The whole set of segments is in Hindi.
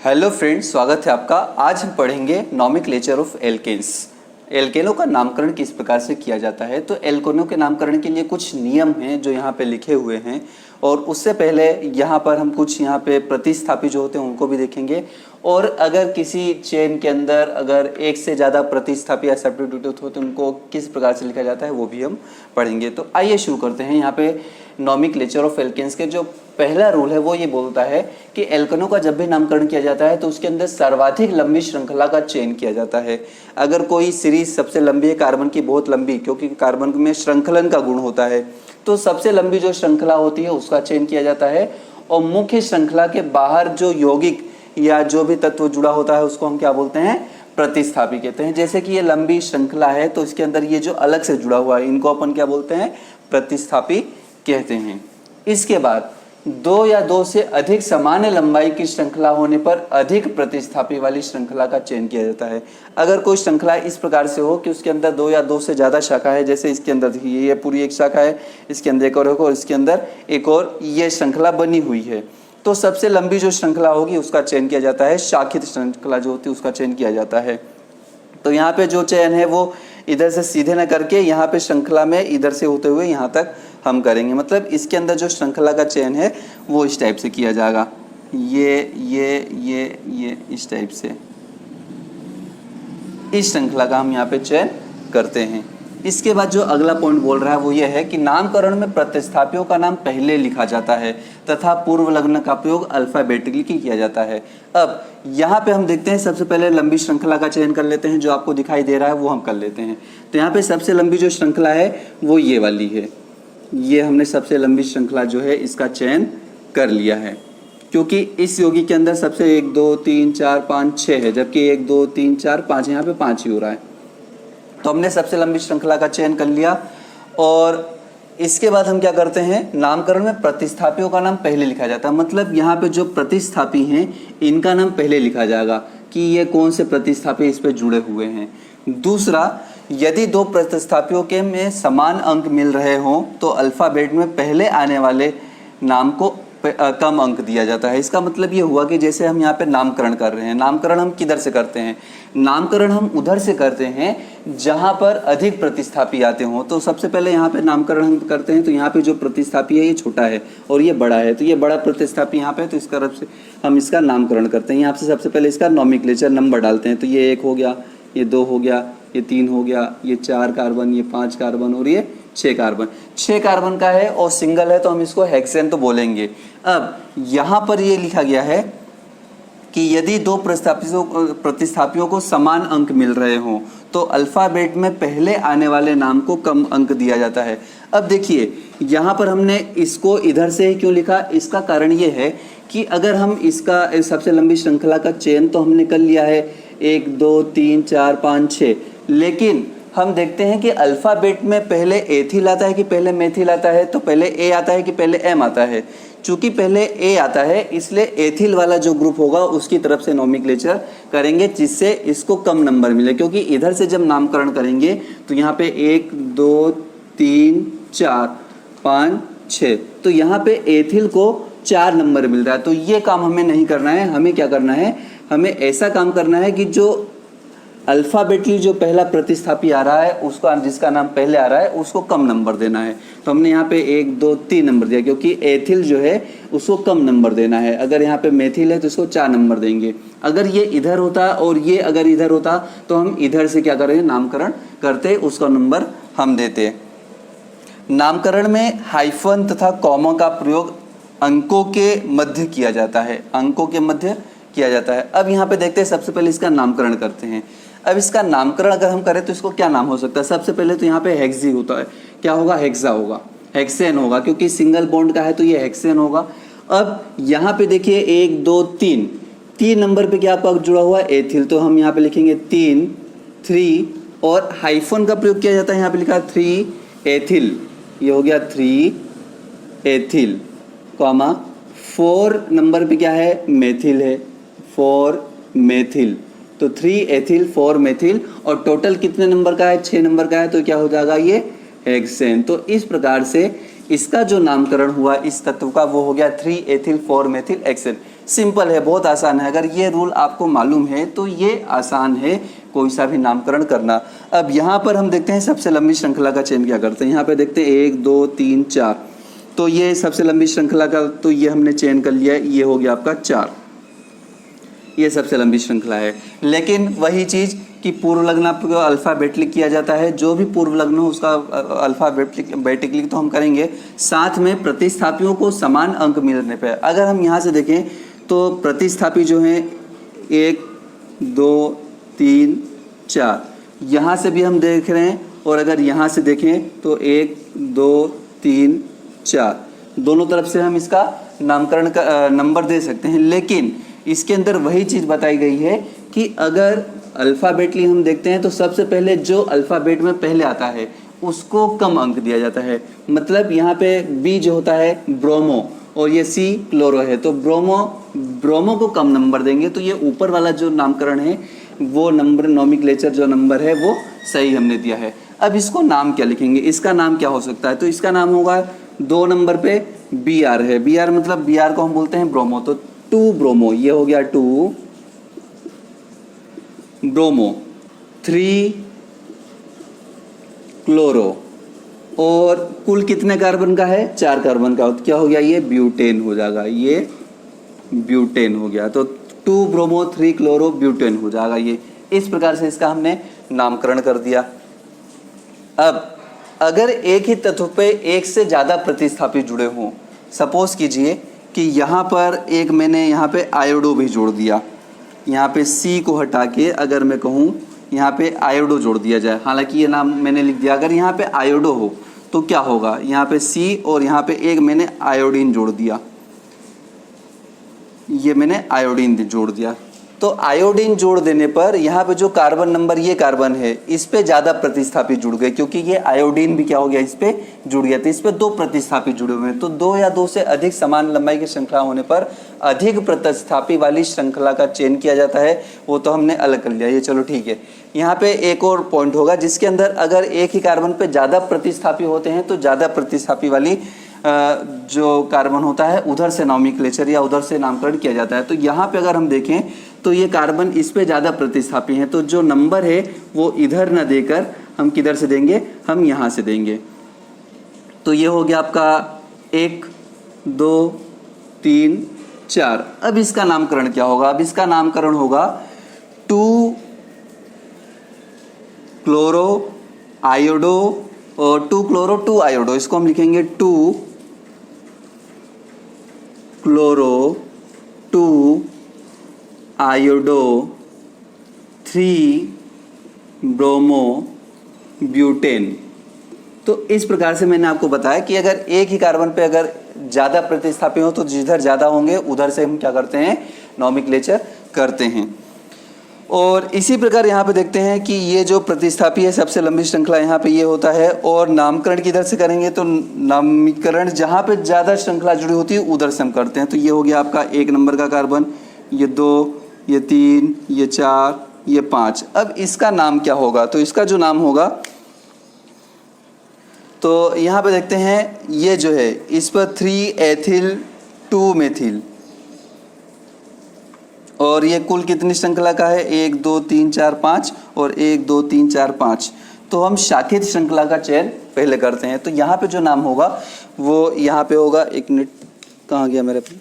हेलो फ्रेंड्स, स्वागत है आपका। आज हम पढ़ेंगे नॉमेनक्लेचर ऑफ एल्केन्स। एल्केनों का नामकरण किस प्रकार से किया जाता है। तो एल्केनों के नामकरण के लिए कुछ नियम हैं जो यहाँ पे लिखे हुए हैं, और उससे पहले यहाँ पर हम कुछ यहाँ पे प्रतिस्थापी जो होते हैं उनको भी देखेंगे। और अगर किसी चेन के अंदर अगर एक से ज़्यादा प्रतिस्थापी या सब्स्टिट्यूट होते हैं उनको किस प्रकार से लिखा जाता है वो भी हम पढ़ेंगे। तो आइए शुरू करते हैं। यहाँ पे नॉमेनक्लेचर ऑफ एल्केन्स के जो पहला रूल है वो ये बोलता है कि एल्केनों का जब भी नामकरण किया जाता है तो उसके अंदर सर्वाधिक लंबी श्रृंखला का चयन किया जाता है। अगर कोई सीरीज सबसे लंबी है, कार्बन की बहुत लंबी, क्योंकि कार्बन में श्रृंखलन का गुण होता है, तो सबसे लंबी जो श्रृंखला होती है उसका चयन किया जाता है। और मुख्य श्रृंखला के बाहर जो यौगिक या जो भी तत्व जुड़ा होता है उसको हम क्या बोलते हैं, प्रतिस्थापी कहते हैं। जैसे कि ये लंबी श्रृंखला है तो इसके अंदर ये जो अलग से जुड़ा हुआ है इनको अपन क्या बोलते हैं, प्रतिस्थापी कहते हैं। इसके बाद दो या दो से अधिक समान लंबाई की श्रृंखला होने पर अधिक प्रतिस्थापी वाली श्रृंखला का चयन किया जाता है। अगर कोई श्रृंखला इस प्रकार से हो कि उसके अंदर दो या दो से ज़्यादा शाखा है, जैसे इसके अंदर देखिए ये पूरी एक शाखा है, इसके अंदर एक और इसके अंदर एक और, ये श्रृंखला बनी हुई है, तो सबसे लंबी जो श्रृंखला होगी उसका चयन किया जाता है। शाखित श्रृंखला जो होती है उसका चयन किया जाता है। तो यहाँ पे जो चयन है वो इधर से सीधे न करके यहाँ पे श्रृंखला में इधर से होते हुए यहाँ तक हम करेंगे। मतलब इसके अंदर जो श्रृंखला का चयन है वो इस टाइप से किया जाएगा, ये इस टाइप से इस श्रृंखला का हम यहाँ पे चयन करते हैं। इसके बाद जो अगला पॉइंट बोल रहा है वो ये है कि नामकरण में प्रतिस्थापियों का नाम पहले लिखा जाता है तथा पूर्व लग्न का प्रयोग अल्फाबेटिकली किया जाता है। अब यहाँ पे हम देखते हैं, सबसे पहले लंबी श्रृंखला का चयन कर लेते हैं। जो आपको दिखाई दे रहा है वो हम कर लेते हैं। तो यहाँ पे सबसे लंबी जो श्रृंखला है वो ये वाली है। ये हमने सबसे लंबी श्रृंखला जो है इसका चयन कर लिया है, क्योंकि इस यौगिक के अंदर सबसे 1 2 3 4 5 6 है, जबकि 1 2 3 4 5 यहाँ पे 5 ही हो रहा है। तो हमने सबसे लंबी श्रृंखला का चयन कर लिया। और इसके बाद हम क्या करते हैं, नामकरण में प्रतिस्थापियों का नाम पहले लिखा जाता है। मतलब यहाँ पे जो प्रतिस्थापी हैं इनका नाम पहले लिखा जाएगा कि ये कौन से प्रतिस्थापी इस पे जुड़े हुए हैं। दूसरा, यदि दो प्रतिस्थापियों के में समान अंक मिल रहे हों तो अल्फाबेट में पहले आने वाले नाम को कम अंक दिया जाता है। इसका मतलब ये हुआ कि जैसे हम यहाँ पे नामकरण कर रहे हैं, नामकरण हम किधर से करते हैं, नामकरण हम उधर से करते हैं जहाँ पर अधिक प्रतिस्थापी आते हों। तो सबसे पहले यहाँ पे नामकरण हम करते हैं तो यहाँ पे जो प्रतिस्थापी है ये छोटा है और ये बड़ा है, तो ये बड़ा प्रतिस्थापी यहाँ पे, तो इस तरफ से हम इसका नामकरण करते हैं। यहाँ से सबसे पहले इसका नॉमेनक्लेचर नंबर डालते हैं। तो ये 1 हो गया, ये 2 हो गया, ये 3 हो गया, ये 4 कार्बन, ये 5 कार्बन और ये 6 कार्बन। 6 कार्बन का है और सिंगल है तो हम इसको हेक्सेन तो बोलेंगे। अब यहाँ पर ये लिखा गया है कि यदि दो प्रतिस्थापियों को समान अंक मिल रहे हों तो अल्फाबेट में पहले आने वाले नाम को कम अंक दिया जाता है। अब देखिए यहाँ पर हमने इसको इधर से ही क्यों लिखा, इसका कारण ये है कि अगर हम इसका सबसे लंबी श्रृंखला का चयन तो हमने कर लिया है 1 2 3 4 5 6, लेकिन हम देखते हैं कि अल्फाबेट में पहले एथिल आता है कि पहले मेथिल आता है, तो पहले ए आता है कि पहले एम आता है। चूंकि पहले ए आता है इसलिए एथिल वाला जो ग्रुप होगा उसकी तरफ से नॉमेनक्लेचर करेंगे जिससे इसको कम नंबर मिले, क्योंकि इधर से जब नामकरण करेंगे तो यहाँ पे 1 2 3 4 5 6, तो यहाँ पे एथिल को 4 नंबर मिल रहा है। तो ये काम हमें नहीं करना है। हमें क्या करना है, हमें ऐसा काम करना है कि जो अल्फाबेटली जो पहला प्रतिस्थापी आ रहा है उसका, जिसका नाम पहले आ रहा है उसको कम नंबर देना है। तो हमने यहाँ पे 1 2 3 नंबर दिया, क्योंकि एथिल जो है उसको कम नंबर देना है। अगर यहाँ पे मेथिल है तो इसको 4 नंबर देंगे। अगर ये इधर होता और ये अगर इधर होता तो हम इधर से क्या करेंगे, नामकरण करते, उसका नंबर हम देते। नामकरण में हाइफन तथा कॉमा का प्रयोग अंकों के मध्य किया जाता है, अंकों के मध्य किया जाता है। अब यहाँ पे देखते हैं, सबसे पहले इसका नामकरण करते हैं। अब इसका नामकरण अगर हम करें तो इसको क्या नाम हो सकता है, सबसे पहले तो यहाँ पे हेक्सी होता है, क्या होगा, हेक्सा होगा, हेक्सेन होगा, क्योंकि सिंगल बॉन्ड का है तो ये हेक्सेन होगा। अब यहाँ पे देखिए 1 2 3 नंबर पे क्या आपका जुड़ा हुआ है, एथिल, तो हम यहाँ पे लिखेंगे 3 और हाइफन का प्रयोग किया जाता है। यहाँ पे लिखा है 3 एथिल, ये हो गया 3 एथिल, कॉमा 4 नंबर पे क्या है, मेथिल है, 4 मेथिल, तो 3 एथिल 4 मेथिल, और टोटल कितने नंबर का है, 6 नंबर का है, तो क्या हो जाएगा ये हेक्सेन। तो इस प्रकार से इसका जो नामकरण हुआ इस तत्व का वो हो गया 3 एथिल 4 मेथिल हेक्सेन। सिंपल है, बहुत आसान है। अगर ये रूल आपको मालूम है तो ये आसान है कोई सा भी नामकरण करना। अब यहाँ पर हम देखते हैं सबसे लंबी श्रृंखला का चयन क्या करते हैं। यहाँ पे देखते हैं 1 2 3 4, तो ये सबसे लंबी श्रृंखला का तो ये हमने चयन कर लिया है, ये हो गया आपका 4, ये सबसे लंबी श्रृंखला है। लेकिन वही चीज़ कि पूर्व लग्न को अल्फ़ाबेटिकली किया जाता है, जो भी पूर्व लग्न हो उसका अल्फ़ाबेटिकली तो हम करेंगे, साथ में प्रतिस्थापियों को समान अंक मिलने पर। अगर हम यहाँ से देखें तो प्रतिस्थापी जो हैं 1 2 3 4, यहाँ से भी हम देख रहे हैं, और अगर यहाँ से देखें तो 1 2 3 4, दोनों तरफ से हम इसका नामकरण का नंबर दे सकते हैं। लेकिन इसके अंदर वही चीज़ बताई गई है कि अगर अल्फ़ाबेटली हम देखते हैं तो सबसे पहले जो अल्फ़ाबेट में पहले आता है उसको कम अंक दिया जाता है। मतलब यहाँ पे बी जो होता है ब्रोमो और ये सी क्लोरो है, तो ब्रोमो को कम नंबर देंगे। तो ये ऊपर वाला जो नामकरण है वो नंबर नॉमिक्लेचर जो नंबर है वो सही हमने दिया है। अब इसको नाम क्या लिखेंगे, इसका नाम क्या हो सकता है, तो इसका नाम होगा 2 नंबर पे बी आर है। बी आर मतलब बी आर को हम बोलते हैं ब्रोमो, तो 2 ब्रोमो, ये हो गया 2 ब्रोमो, 3 क्लोरो, और कुल कितने कार्बन का है, 4 कार्बन का, तो क्या हो गया, ये ब्यूटेन हो जाएगा, ये ब्यूटेन हो गया। तो 2 ब्रोमो 3 क्लोरो ब्यूटेन हो जाएगा। ये इस प्रकार से इसका हमने नामकरण कर दिया। अब अगर एक ही तत्व पे एक से ज़्यादा प्रतिस्थापी जुड़े हों, सपोज कीजिए कि यहाँ पर एक मैंने यहाँ पे आयोडो भी जोड़ दिया, यहाँ पे सी को हटा के अगर मैं कहूँ यहाँ पे आयोडो जोड़ दिया जाए, हालांकि ये नाम मैंने लिख दिया, अगर यहाँ पे आयोडो हो तो क्या होगा, यहाँ पे सी और यहाँ पे एक मैंने आयोडीन जोड़ दिया, ये मैंने आयोडीन जोड़ दिया। तो आयोडीन जोड़ देने पर यहाँ पे जो कार्बन नंबर ये कार्बन है इस पे ज़्यादा प्रतिस्थापी जुड़ गए, क्योंकि ये आयोडीन भी क्या हो गया, इस पे जुड़ गया, तो इस पे 2 प्रतिस्थापी जुड़े हुए हैं। तो 2 या 2 से अधिक समान लंबाई की श्रृंखला होने पर अधिक प्रतिस्थापी वाली श्रृंखला का चयन किया जाता है, वो तो हमने अलग कर लिया, ये चलो ठीक है। यहाँ पे एक और पॉइंट होगा जिसके अंदर अगर एक ही कार्बन पे ज़्यादा प्रतिस्थापी होते हैं तो ज़्यादा प्रतिस्थापी वाली जो कार्बन होता है उधर से नॉमिक्लेचर या उधर से नामकरण किया जाता है। तो यहाँ पे अगर हम देखें तो ये कार्बन इस पे ज़्यादा प्रतिस्थापी हैं, तो जो नंबर है वो इधर न देकर हम किधर से देंगे, हम यहाँ से देंगे। तो ये हो गया आपका 1 2 3 4। अब इसका नामकरण क्या होगा, अब इसका नामकरण होगा 2 क्लोरो आयोडो और 2 क्लोरो 2 आयोडो, इसको हम लिखेंगे 2 क्लोरो 2 आयोडो 3 ब्रोमो ब्यूटेन। तो इस प्रकार से मैंने आपको बताया कि अगर एक ही कार्बन पे अगर ज़्यादा प्रतिस्थापी हो तो जिधर ज़्यादा होंगे उधर से हम क्या करते हैं, नॉमिक्लेचर करते हैं। और इसी प्रकार यहाँ पे देखते हैं कि ये जो प्रतिस्थापी है सबसे लंबी श्रृंखला यहाँ पे ये होता है, और नामकरण किधर से करेंगे, तो नामकरण जहाँ पे ज़्यादा श्रृंखला जुड़ी होती है उधर से हम करते हैं। तो ये हो गया आपका 1 नंबर का कार्बन, ये 2, ये 3, ये 4, ये 5। अब इसका नाम क्या होगा, तो इसका जो नाम होगा तो यहाँ पे देखते हैं, ये जो है इस पर 3 एथिल 2 मेथिल, और ये कुल कितनी श्रृंखला का है, 1 2 3 4 5 और 1 2 3 4 5। तो हम शाखित श्रृंखला का चयन पहले करते हैं। तो यहाँ पे जो नाम होगा वो यहाँ पे होगा, 1 मिनट कहाँ गया मेरे पे,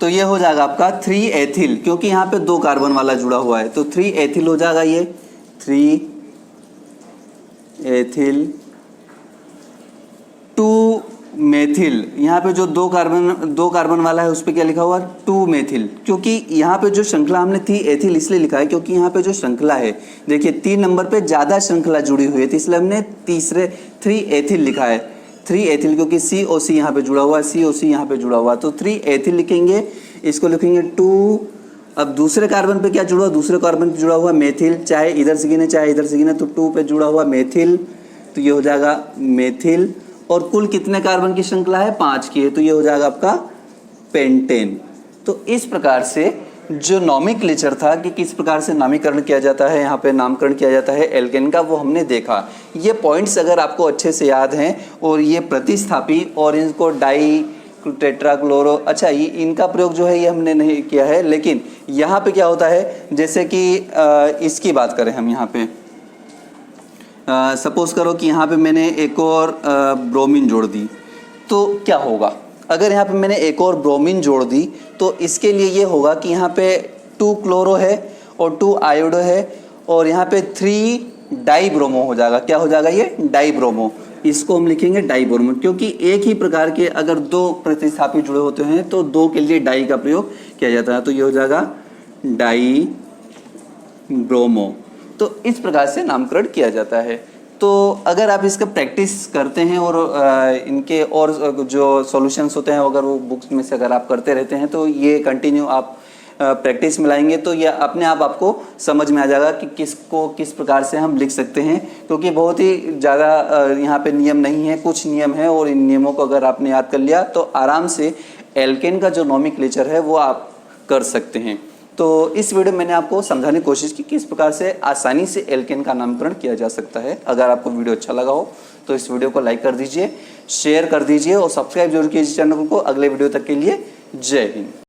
तो ये हो जाएगा आपका 3 एथिल, क्योंकि यहाँ पे 2 कार्बन वाला जुड़ा हुआ है, तो 3 एथिल हो जाएगा, ये 3 एथिल 2 मेथिल। यहाँ पे जो 2 कार्बन वाला है उस पर क्या लिखा हुआ, 2 मेथिल, क्योंकि यहाँ पे जो श्रृंखला हमने 3 एथिल इसलिए लिखा है क्योंकि यहाँ पे जो श्रृंखला है देखिए 3 नंबर पे ज़्यादा श्रृंखला जुड़ी हुई है, तो इसलिए हमने 3 एथिल लिखा है, 3 एथिल, क्योंकि सी ओ सी यहाँ पे जुड़ा हुआ है, सी ओ सी यहाँ पे जुड़ा हुआ है, तो 3 एथिल लिखेंगे, इसको लिखेंगे 2। अब दूसरे कार्बन पे क्या जुड़ा हुआ, दूसरे कार्बन पे जुड़ा हुआ मेथिल, चाहे इधर से गिने चाहे इधर से गिने, तो 2 पे जुड़ा हुआ मेथिल, तो ये हो जाएगा मेथिल। और कुल कितने कार्बन की श्रृंखला है, 5 की है, तो ये हो जाएगा आपका पेंटेन। तो इस प्रकार से जो नॉमिक्लेचर था कि किस प्रकार से नामीकरण किया जाता है, यहाँ पे नामकरण किया जाता है एल्केन का, वो हमने देखा। ये पॉइंट्स अगर आपको अच्छे से याद हैं और ये प्रतिस्थापी और इनको डाई टेट्राक्लोरो, अच्छा ये इनका प्रयोग जो है ये हमने नहीं किया है, लेकिन यहाँ पे क्या होता है, जैसे कि इसकी बात करें हम यहाँ पे, सपोज करो कि यहाँ पे मैंने एक और ब्रोमीन जोड़ दी, तो क्या होगा? अगर यहाँ पे मैंने एक और ब्रोमीन जोड़ दी तो इसके लिए ये होगा कि यहाँ पे 2 क्लोरो है और 2 आयोडो है और यहाँ पे 3 डाईब्रोमो हो जाएगा। क्या हो जाएगा? ये डाईब्रोमो। इसको हम लिखेंगे डाईब्रोमो, क्योंकि एक ही प्रकार के अगर 2 प्रतिस्थापी जुड़े होते हैं तो 2 के लिए डाई का प्रयोग किया जाता है, तो ये हो जाएगा डाईब्रोमो। तो इस प्रकार से नामकरण किया जाता है। तो अगर आप इसका प्रैक्टिस करते हैं और इनके और जो सॉल्यूशंस होते हैं अगर वो बुक्स में से अगर आप करते रहते हैं तो ये कंटिन्यू आप प्रैक्टिस में लाएंगे तो ये अपने आप आपको समझ में आ जाएगा कि किसको किस प्रकार से हम लिख सकते हैं, क्योंकि बहुत ही ज़्यादा यहाँ पे नियम नहीं है, कुछ नियम है और इन नियमों को अगर आपने याद कर लिया तो आराम से एल्केन का जो नोमेनक्लेचर है वो आप कर सकते हैं। तो इस वीडियो में मैंने आपको समझाने की कोशिश की किस प्रकार से आसानी से एल्केन का नामकरण किया जा सकता है। अगर आपको वीडियो अच्छा लगा हो तो इस वीडियो को लाइक कर दीजिए, शेयर कर दीजिए और सब्सक्राइब जरूर कीजिए चैनल को। अगले वीडियो तक के लिए जय हिंद।